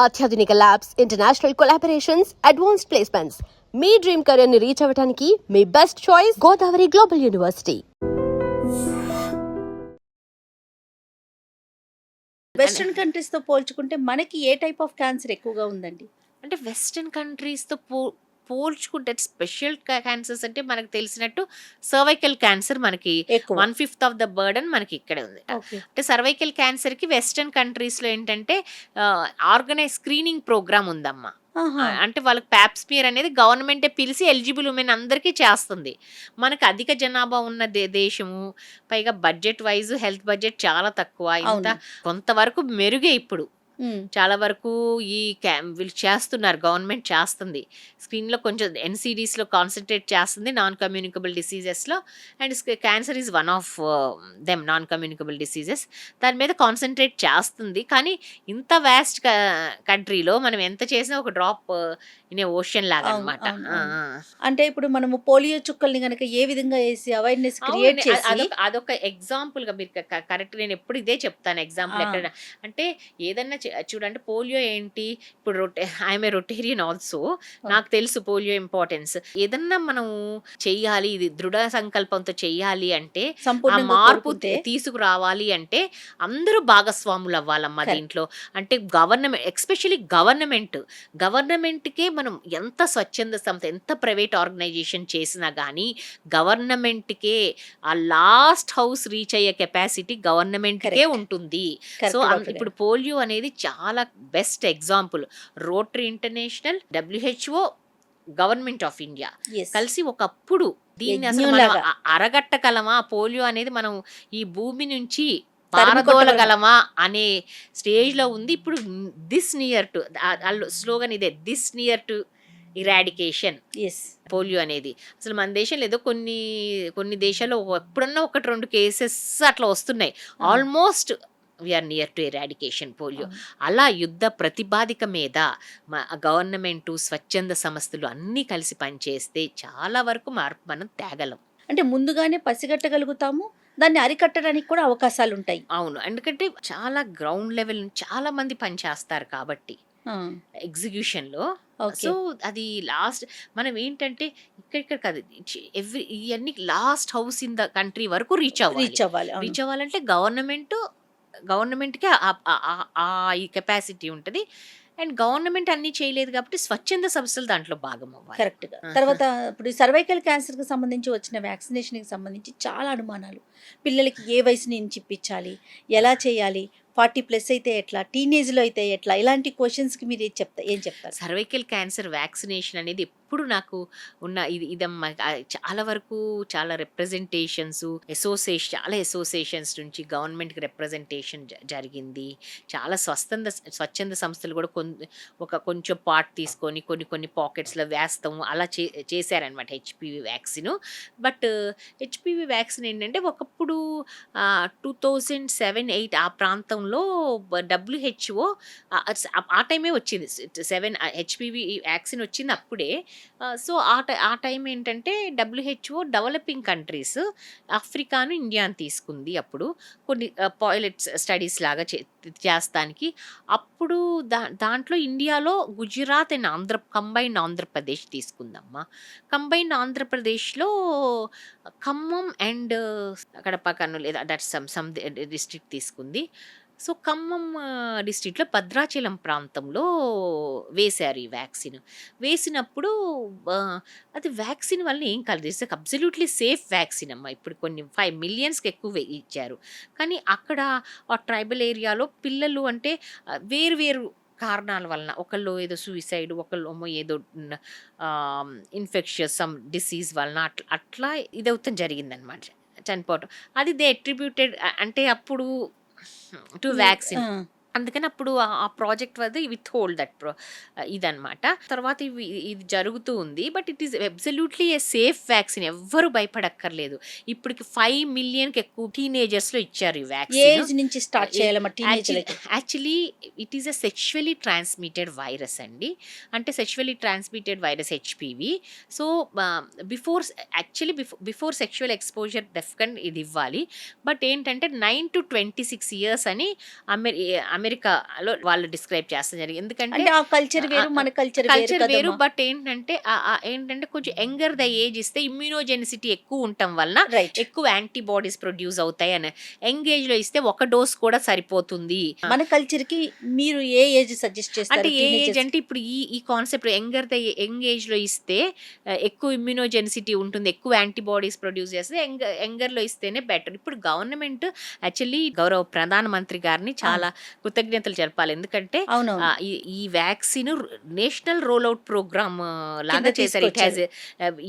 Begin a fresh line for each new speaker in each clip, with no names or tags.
అత్యాధునిక labs, international collaborations, advanced placements. మీ dream career ని రీచ్ అవ్వడానికి మీ best choice Godavari global university.
Western కంట్రీస్‌తో పోల్చుకుంటే మనకి ఏ టైప్ ఆఫ్ క్యాన్సర్ ఎక్కువగా ఉందండి?
అంటే వెస్టర్న్ కంట్రీస్‌తో పోల్చుకుంటే స్పెషల్ క్యాన్సర్స్ అంటే మనకు తెలిసినట్టు సర్వైకల్ క్యాన్సర్ మనకి
ఎక్కువ.
1/5 ఆఫ్ ద బర్డన్ మనకి ఇక్కడే ఉంది.
ఓకే.
అంటే సర్వైకల్ క్యాన్సర్‌కి వెస్టర్న్ కంట్రీస్‌లో ఏంటంటే ఆర్గనైజ్ స్క్రీనింగ్ ప్రోగ్రామ్ ఉందమ్మా.
ఆహా!
అంటే వాళ్ళకి ప్యాప్స్మియర్ అనేది గవర్నమెంటే పిలిచి ఎలిజిబుల్ ఉమెన్ అందరికీ చేస్తుంది. మనకు అధిక జనాభా ఉన్న దేశము, పైగా బడ్జెట్ వైజ్ హెల్త్ బడ్జెట్ చాలా తక్కువ. ఇంత
అవును.
కొంతవరకు మెరుగే ఇప్పుడు.
హ్మ్.
చాలా వరకు ఈ వీళ్ళు చేస్తున్నారు, గవర్నమెంట్ చేస్తుంది. స్క్రీన్‌లో కొంచెం ఎన్‌సీడీస్‌లో కాన్సంట్రేట్ చేస్తుంది, నాన్ కమ్యూనికబుల్ డిసీజెస్‌లో. And cancer is one of them, non communicable diseases. దాని మీద కాన్సంట్రేట్ చేస్తుంది. కానీ ఇంత వాస్ట్ కంట్రీలో మనం ఎంత చేసినా ఒక డ్రాప్ ఇన్ ఏ ఓషన్ లాగా
అవును.
అనమాట.
అవును. అవును. అంటే ఇప్పుడు మనము పోలియో చుక్కల్ని గనక ఏ విధంగా ఏసి అవేర్‌నెస్ క్రియేట్
అవునండి.
చేసి
అదొక ఎగ్జాంపుల్‌గా మీరు కరెక్ట్. నేను ఎప్పుడు ఇదే చెప్తాను ఎగ్జాంపుల్
ఆ!
ఎక్కడైనా. అంటే ఏదన్నా చూడండి, పోలియో ఏంటి, ఇప్పుడు I am a Rotarian also. నాకు తెలుసు పోలియో ఇంపార్టెన్స్. ఏదన్నా మనం చెయ్యాలి, ఇది దృఢ సంకల్పంతో చెయ్యాలి అంటే, ఆ
సంపూర్ణంగా
మార్పు
కోరుకుంటే
తీసుకురావాలి అంటే అందరూ భాగస్వాములు అవ్వాలమ్మా
కరెక్ట్.
దీంట్లో. అంటే ఎస్పెషల్లీ గవర్నమెంట్‌కే మనం ఎంత స్వచ్ఛంద సంస్థ, ఎంత ప్రైవేట్ ఆర్గనైజేషన్ చేసినా గానీ గవర్నమెంట్‌కే ఆ లాస్ట్ హౌస్ రీచ్ అయ్యే కెపాసిటీ గవర్నమెంట్‌కే
కరెక్ట్.
ఉంటుంది. సో,
కరెక్ట్ డాక్టర్
ఇప్పుడు
గారు.
పోలియో అనేది చాలా best example. Rotary international, WHO, government of India
yes.
కలిసి ఒకప్పుడు దీన్ని అసలు మనం
యజ్ఞంలాగా
అరగట్టగలమా? పోలియో అనేది మనం ఈ భూమి నుంచి
తరిమి కొట్టగలమా?
పారదోలగలమా అనే స్టేజ్‌లో ఉంది. ఇప్పుడు దిస్ నియర్ టు స్లోగన్ ఇదే, this near to eradication
yes.
Polio అనేది. అసలు మన దేశంలో ఏదో కొన్ని దేశాల్లో ఎప్పుడన్నా 1, 2 కేసెస్ అట్లా వస్తున్నాయి.
ఆ!
Almost we are near to eradication polio.
అవును.
అలా యుద్ధ ప్రతిపాదిక మీద గవర్నమెంటు, స్వచ్ఛంద సంస్థలు అన్నీ కలిసి పనిచేస్తే చాలా వరకు మార్పు మనం తేగలం.
అంటే ముందుగానే పసిగట్టగలుగుతాము. దాన్ని అరికట్టడానికి కూడా అవకాశాలుంటాయి.
అవును. ఎందుకంటే చాలా గ్రౌండ్ లెవెల్ నుంచి చాలా మంది పనిచేస్తారు కాబట్టి
ఆ!
ఎగ్జిక్యూషన్‌లో.
ఓకే.
సో, అది లాస్ట్ మనం ఏంటంటే ఇక్కడ కాదు, ఇయన్నీ last house in the country వరకు రీచ్ అవ్వాలి.
రీచ్ అవ్వాలి. అవును.
రీచ్ అవ్వాలంటే గవర్నమెంట్‌కి ఈ కెపాసిటీ ఉంటది. అండ్ గవర్నమెంట్ అన్నీ చేయలేదు కాబట్టి స్వచ్ఛంద సంస్థలు దాంట్లో భాగం అవ్వాలి.
కరెక్ట్‌గా. తర్వాత ఇప్పుడు ఈ సర్వైకల్ క్యాన్సర్‌కి సంబంధించి వచ్చిన వ్యాక్సినేషన్‌కి సంబంధించి చాలా అనుమానాలు. పిల్లలకి ఏ వయసు నుంచి ఇప్పించాలి? ఎలా చేయాలి? 40+ అయితే ఎట్లా? టీనేజ్‌లో అయితే ఎట్లా? ఇలాంటి క్వెషన్స్‌కి మీరు ఏం చెప్తారు?
సర్వైకల్ క్యాన్సర్ వ్యాక్సినేషన్ అనేది ఎప్పుడు నాకు ఉన్న ఇదమ్మా. చాలా వరకు చాలా రిప్రజెంటేషన్స్, చాలా అసోసియేషన్స్ నుంచి గవర్నమెంట్‌కి రిప్రజెంటేషన్ జరిగింది. చాలా స్వచ్ఛంద సంస్థలు కూడా కొంచెం పార్ట్ తీసుకొని కొన్ని పాకెట్స్‌లో వేస్తాం అలా చేశారనమాట HPV vaccine. But HPV vaccine ఏంటంటే ఒకప్పుడు 2007, 8 ఆ ప్రాంతంలో డబ్ల్యూహెచ్ఓ ఆ టైమే వచ్చింది. 7 హెచ్‌పివి వ్యాక్సిన్ వచ్చింది అప్పుడే. సో, ఆ టైం ఏంటంటే డబ్ల్యూహెచ్ఓ డెవలపింగ్ కంట్రీస్ ఆఫ్రికాను, ఇండియాను తీసుకుంది అప్పుడు. కొన్ని పైలట్ స్టడీస్ లాగా చేస్తానికి. అప్పుడు దాంట్లో ఇండియాలో గుజరాత్ అండ్ కంబైన్డ్ ఆంధ్రప్రదేశ్ తీసుకుందమ్మా. కంబైన్డ్ ఆంధ్రప్రదేశ్‌లో ఖమ్మం అండ్ కడప, కర్నూలు లేదా దట్ సమ్ డిస్ట్రిక్ట్ తీసుకుంది. సో, ఖమ్మం డిస్ట్రిక్ట్‌లో భద్రాచలం ప్రాంతంలో వేశారు ఈ వ్యాక్సిన్. వేసినప్పుడు అది వ్యాక్సిన్ వల్ల ఏం కాలేదు. ఇట్స్ అబ్సల్యూట్‌లీ సేఫ్ వ్యాక్సిన్ అమ్మా. ఇప్పుడు కొన్ని 5 మిలియన్స్‌కి ఎక్కువ ఇచ్చారు. కానీ అక్కడ ఆ ట్రైబల్ ఏరియాలో పిల్లలు అంటే వేరు వేరు కారణాల వలన, ఒకళ్ళు ఏదో సూసైడ్, ఒకళ్ళేమో ఏదో ఇన్ఫెక్షస్ సమ్ డిసీజ్ వలన అట్లా ఇదవుతం జరిగిందనమాట. చనిపోవటం. అది దే అట్రిబ్యూటెడ్ అంటే అప్పుడు టు వ్యాక్సిన్.
ఆ!
అందుకని అప్పుడు ఆ ప్రాజెక్ట్ వద్ద విత్‌హోల్డ్ ఇదనమాట. తర్వాత ఇది జరుగుతూ ఉంది. But it is absolutely a safe vaccine. ఎవ్వరు భయపడక్కర్లేదు. ఇప్పటికి 5 మిలియన్‌కి ఎక్కువ టీనేజర్స్‌లో ఇచ్చారు ఈ
ఏ
వ్యాక్సిన్.
ఏజ్ నుంచి స్టార్ట్ చేయాలమ్మా టీనేజ్‌లకి?
Actually it is a sexually transmitted virus అండి. అంటే sexually transmitted virus HPV. So, before sexual exposure డెఫినెట్‌గా ఇది ఇవ్వాలి. బట్ ఏంటంటే 9 to 26 ఇయర్స్ అని అమెరికాలో వాళ్ళు డిస్క్రైబ్ చేస్తాం జరిగింది. ఎందుకంటే
అంటే ఆ కల్చర్ వేరు, మన కల్చర్ వేరు
కల్చర్ వేరు.
కదమ్మా.
బట్ ఏంటంటే కొంచెం యంగర్ ద ఏజ్ ఇస్తే ఇమ్యూనోజెనిసిటీ ఎక్కువ ఉండటం వలన
రైట్.
ఎక్కువ యాంటీబాడీస్ ప్రొడ్యూస్ అవుతాయి అని. యంగ్ ఏజ్ లో ఇస్తే ఒక డోస్ కూడా సరిపోతుంది.
మన కల్చర్ కి మీరు ఏ ఏజ్ సజెస్ట్ చేస్తారు?
అంటే ఏ ఏజ్ అంటే ఇప్పుడు ఈ కాన్సెప్ట్ యంగ్ ఏజ్ లో ఇస్తే ఎక్కువ ఇమ్యూనోజెనిసిటీ ఉంటుంది, ఎక్కువ యాంటీబాడీస్ ప్రొడ్యూస్ చేస్తే యంగర్ లో ఇస్తేనే బెటర్. ఇప్పుడు గవర్నమెంట్ యాక్చువల్లీ గౌరవ ప్రధానమంత్రి గారిని చాలా కృతజ్ఞతలు చెప్పాలి. ఎందుకంటే
అవునవును.
ఈ vaccine national roll out programme లాగా చేశారు. ఇట్ హ్యాస్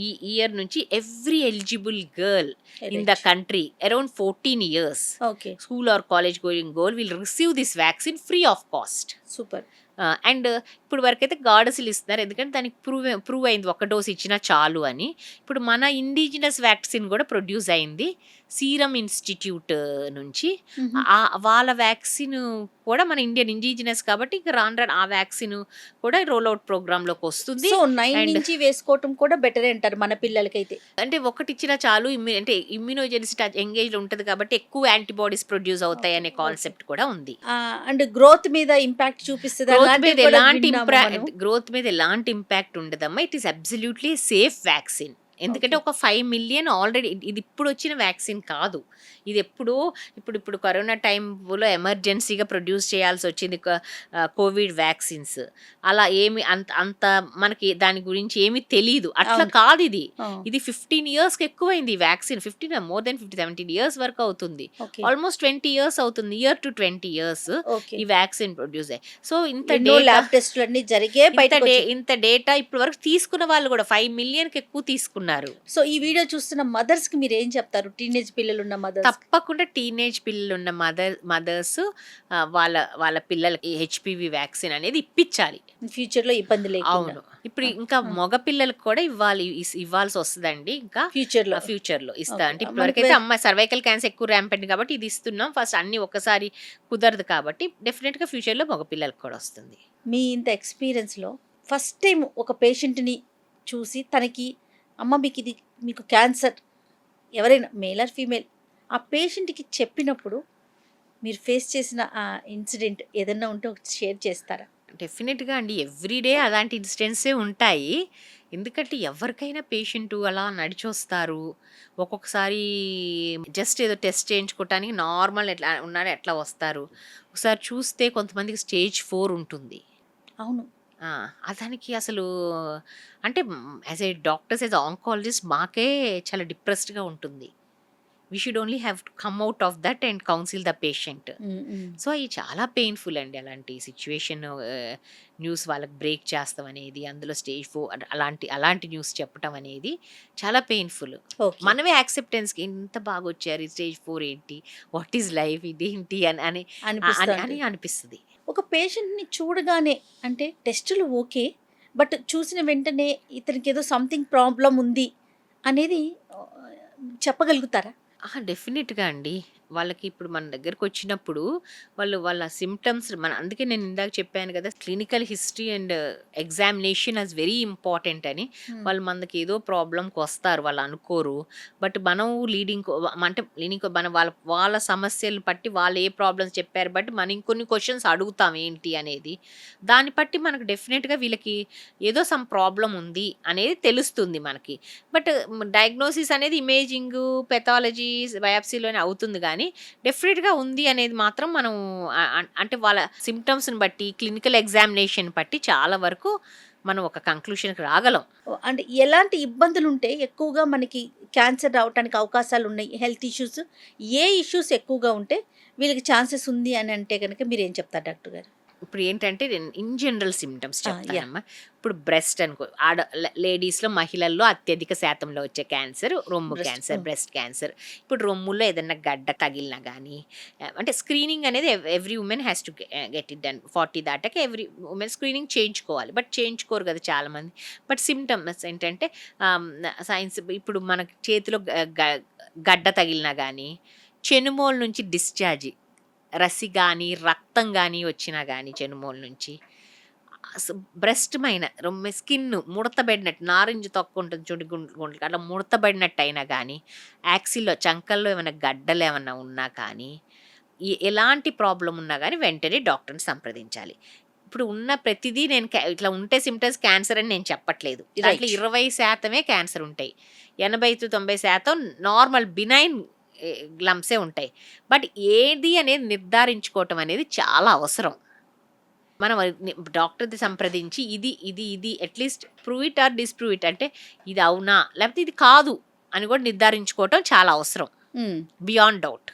ఈ ఇయర్ నుంచి every eligible girl in the country around 14 years
okay,
school or college going girl will receive this vaccine free of cost.
Super.
And ఇప్పుడు వరకు అయితే Gardasil ఇస్తున్నారు, ఎందుకంటే దానికి ప్రూవ్ అయింది ఒక డోస్ ఇచ్చినా చాలు అని. ఇప్పుడు మన ఇండిజినస్ వ్యాక్సిన్ కూడా ప్రొడ్యూస్ అయింది సీరం ఇన్స్టిట్యూట్ నుంచి. వాళ్ళ వ్యాక్సిన్ కూడా మన ఇండియన్ ఇండిజినస్ కాబట్టి ఇక రాను ఆ వ్యాక్సిన్ కూడా రోల్ అవుట్ ప్రోగ్రామ్ లోకి వస్తుంది.
సో 9
And-
నుంచి వేసుకోవటం కూడా బెటర్ అంటారు మన పిల్లలకైతే.
అంటే ఒకటి ఇచ్చినా చాలు, అంటే ఇమ్యూనోజెనిసిటీ ఎంగేజ్ ఉంటుంది కాబట్టి ఎక్కువ యాంటీబాడీస్ ప్రొడ్యూస్ అవుతాయి అనే కాన్సెప్ట్ కూడా ఉంది.
అండ్ గ్రోత్ మీద ఇంపాక్ట్ చూపిస్తుంది.
గ్రోత్ మీద ఎలాంటి ఇంపాక్ట్ ఉండదమ్మా. It is absolutely safe vaccine. ఎందుకంటే ఒక 5 million ఆల్రెడీ, ఇది ఇప్పుడు వచ్చిన వ్యాక్సిన్ కాదు, ఇది ఇప్పుడు కరోనా టైంలో ఎమర్జెన్సీగా ప్రొడ్యూస్ చేయాల్సి వచ్చింది కోవిడ్ వ్యాక్సిన్స్. అలా ఏమి అంత మనకి దాని గురించి ఏమీ తెలియదు, అట్లా కాదు. ఇది 15 yearsకి ఎక్కువైంది ఈ వ్యాక్సిన్. 15 మోర్ దెన్ 17 years వరకు అవుతుంది. ఆల్మోస్ట్ 20 years అవుతుంది, ఇయర్ టు 20 years ఈ వ్యాక్సిన్ ప్రొడ్యూస్ అయ్యి. సో
ల్యాబ్ టెస్ట్లు అన్ని జరిగే
ఇంత డేటా ఇప్పుడు వరకు తీసుకున్న వాళ్ళు కూడా 5 millionకి ఎక్కువ తీసుకున్నారు.
సో ఈ వీడియో చూస్తున్న మదర్స్ కి మీరు ఏం చెప్తారు? టీనేజ్ పిల్లలు ఉన్న మదర్స్
తప్పకుండా టీనేజ్ పిల్లలు ఉన్న మదర్స్ వాళ్ళ పిల్లలకి హెచ్పివి వ్యాక్సిన్ అనేది ఇప్పించాలి,
ఫ్యూచర్ లో ఇబ్బంది లేకుండా.
అవును. ఇప్పుడు ఇంకా మగ పిల్లలకు కూడా ఇవ్వాల్సి వస్తుందండి. ఇంకా ఫ్యూచర్ లో ఇస్తా. అంటే ఇప్పుడు వరకైతే అమ్మాయి సర్వైకల్ క్యాన్సర్ ఎక్కువ ర్యాంపెంట్ కాబట్టి ఇది ఇస్తున్నాం ఫస్ట్, అన్ని ఒక్కసారి కుదరదు కాబట్టి డెఫినెట్ గా ఫ్యూచర్ లో మగ పిల్లలకు కూడా వస్తుంది.
మీ ఇంత ఎక్స్పీరియన్స్ లో ఫస్ట్ టైం ఒక పేషెంట్ ని చూసి తనకి అమ్మ మీకు క్యాన్సర్, ఎవరైనా మేల్ ఆర్ ఫీమేల్, ఆ పేషెంట్కి చెప్పినప్పుడు మీరు ఫేస్ చేసిన ఆ ఇన్సిడెంట్ ఏదన్నా ఉంటే ఒకటి షేర్ చేస్తారా?
డెఫినెట్గా అండి, ఎవ్రీడే అలాంటి ఇన్సిడెంట్సే ఉంటాయి. ఎందుకంటే ఎవరికైనా పేషెంట్ అలా నడిచొస్తారు, ఒక్కొక్కసారి జస్ట్ ఏదో టెస్ట్ చేయించుకోవటానికి నార్మల్ ఎట్లా ఉన్నారో ఎట్లా వస్తారు. ఒకసారి చూస్తే కొంతమందికి స్టేజ్ 4 ఉంటుంది.
అవును.
దానికి అసలు అంటే as a doctors, as oncologist మాకే చాలా డిప్రెస్డ్గా ఉంటుంది. We should only have to come out of that and council the patient. So అవి చాలా పెయిన్ఫుల్ అండి. అలాంటి సిచ్యువేషన్ న్యూస్ వాళ్ళకి బ్రేక్ చేస్తాం అనేది, అందులో స్టేజ్ 4 అలాంటి న్యూస్ చెప్పడం అనేది చాలా పెయిన్ఫుల్. మనమే యాక్సెప్టెన్స్కి ఇంత బాగా వచ్చారు, స్టేజ్ 4 ఏంటి, వాట్ ఈజ్ లైఫ్, ఇదేంటి అని అనిపిస్తుంది.
ఒక పేషెంట్ని చూడగానే అంటే టెస్టులు ఓకే, బట్ చూసిన వెంటనే ఇతనికి ఏదో సంథింగ్ ప్రాబ్లం ఉంది అనేది చెప్పగలుగుతారా?
డెఫినెట్గా అండి. వాళ్ళకి ఇప్పుడు మన దగ్గరకు వచ్చినప్పుడు వాళ్ళ సిమ్టమ్స్ అందుకే నేను ఇందాక చెప్పాను కదా, clinical history and examination is very important అని. వాళ్ళు మనకి ఏదో ప్రాబ్లంకి వస్తారు, వాళ్ళు అనుకోరు. బట్ మనం వాళ్ళ సమస్యలు బట్టి వాళ్ళు ఏ ప్రాబ్లమ్స్ చెప్పారు బట్టి మనం ఇంకొన్ని క్వశ్చన్స్ అడుగుతాం ఏంటి అనేది. దాన్ని బట్టి మనకు డెఫినెట్గా వీళ్ళకి ఏదో సమ్ ప్రాబ్లం ఉంది అనేది తెలుస్తుంది మనకి. బట్ డయాగ్నోసిస్ అనేది ఇమేజింగ్, పెథాలజీ, బయాప్సీలోనే అవుతుంది. కానీ డెఫినెట్గా ఉంది అనేది మాత్రం మనం అంటే వాళ్ళ సిమ్టమ్స్ని బట్టి, క్లినికల్ ఎగ్జామినేషన్ బట్టి చాలా వరకు మనం ఒక కంక్లూషన్కి రాగలం.
అంటే ఎలాంటి ఇబ్బందులు ఉంటే ఎక్కువగా మనకి క్యాన్సర్ రావడానికి అవకాశాలు ఉన్నాయి? హెల్త్ ఇష్యూస్, ఏ ఇష్యూస్ ఎక్కువగా ఉంటే వీళ్ళకి ఛాన్సెస్ ఉంది అని అంటే కనుక మీరు ఏం చెప్తారు డాక్టర్ గారు?
ఇప్పుడు ఏంటంటే ఇన్ జనరల్ సిమ్టమ్స్ చెప్తానమ్మా. ఇప్పుడు బ్రెస్ట్ అనుకో, లేడీస్లో, మహిళల్లో అత్యధిక శాతంలో వచ్చే క్యాన్సర్ రొమ్ము క్యాన్సర్, బ్రెస్ట్ క్యాన్సర్. ఇప్పుడు రొమ్ములో ఏదైనా గడ్డ తగిలినా కానీ, అంటే స్క్రీనింగ్ అనేది every women has to get it done. 40 దాటాక ఎవ్రీ ఉమెన్ స్క్రీనింగ్ చేయించుకోవాలి. బట్ చేయించుకోరు కదా చాలామంది. బట్ సిమ్టమ్స్ ఏంటంటే సైన్స్, ఇప్పుడు మన చేతిలో గడ్డ తగిలినా కానీ, చెనుమోల నుంచి డిశ్చార్జ్, రసి కానీ రక్తం కానీ వచ్చినా కానీ చెనుమోల నుంచి, బ్రెస్ట్ పైన స్కిన్ ముడతబడినట్టు, నారింజ తొక్క ఉంటుంది చూడు గుండెకి, అట్లా ముడతబడినట్టు అయినా కానీ, యాక్సిల్లో చంకల్లో ఏమైనా గడ్డలు ఏమన్నా ఉన్నా కానీ, ఎలాంటి ప్రాబ్లం ఉన్నా కానీ వెంటనే డాక్టర్ని సంప్రదించాలి. ఇప్పుడు ఉన్న ప్రతిదీ నేను ఇట్లా ఉంటే సిమ్టమ్స్ క్యాన్సర్ అని నేను చెప్పట్లేదు. దాంట్లో 20% క్యాన్సర్ ఉంటాయి, 80-90% నార్మల్ బినైన్ గ్లమ్సే ఉంటాయి. బట్ ఏది అనేది నిర్ధారించుకోవటం అనేది చాలా అవసరం. మనం డాక్టర్ది సంప్రదించి ఇది ఇది ఇది at least prove it or disprove it, అంటే ఇది అవునా లేకపోతే ఇది కాదు అని కూడా నిర్ధారించుకోవటం చాలా అవసరం, బియాండ్ డౌట్.